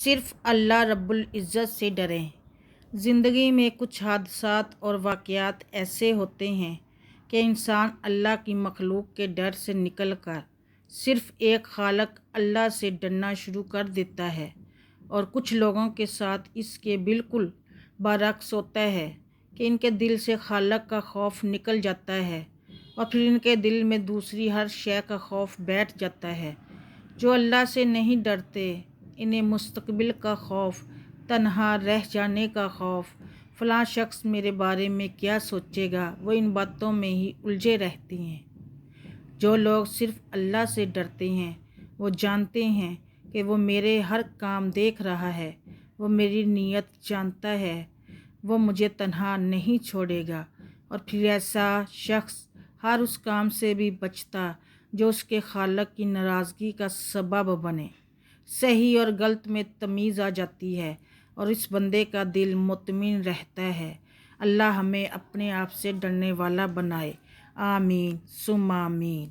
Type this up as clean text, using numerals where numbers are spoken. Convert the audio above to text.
صرف اللہ رب العزت سے ڈریں۔ زندگی میں کچھ حادثات اور واقعات ایسے ہوتے ہیں کہ انسان اللہ کی مخلوق کے ڈر سے نکل کر صرف ایک خالق اللہ سے ڈرنا شروع کر دیتا ہے، اور کچھ لوگوں کے ساتھ اس کے بالکل برعکس ہوتا ہے کہ ان کے دل سے خالق کا خوف نکل جاتا ہے اور پھر ان کے دل میں دوسری ہر شے کا خوف بیٹھ جاتا ہے۔ جو اللہ سے نہیں ڈرتے، انہیں مستقبل کا خوف، تنہا رہ جانے کا خوف، فلاں شخص میرے بارے میں کیا سوچے گا، وہ ان باتوں میں ہی الجھے رہتے ہیں۔ جو لوگ صرف اللہ سے ڈرتے ہیں وہ جانتے ہیں کہ وہ میرے ہر کام دیکھ رہا ہے، وہ میری نیت جانتا ہے، وہ مجھے تنہا نہیں چھوڑے گا، اور پھر ایسا شخص ہر اس کام سے بھی بچتا جو اس کے خالق کی ناراضگی کا سبب بنے۔ صحیح اور غلط میں تمیز آ جاتی ہے اور اس بندے کا دل مطمئن رہتا ہے۔ اللہ ہمیں اپنے آپ سے ڈرنے والا بنائے، آمین ثم آمین۔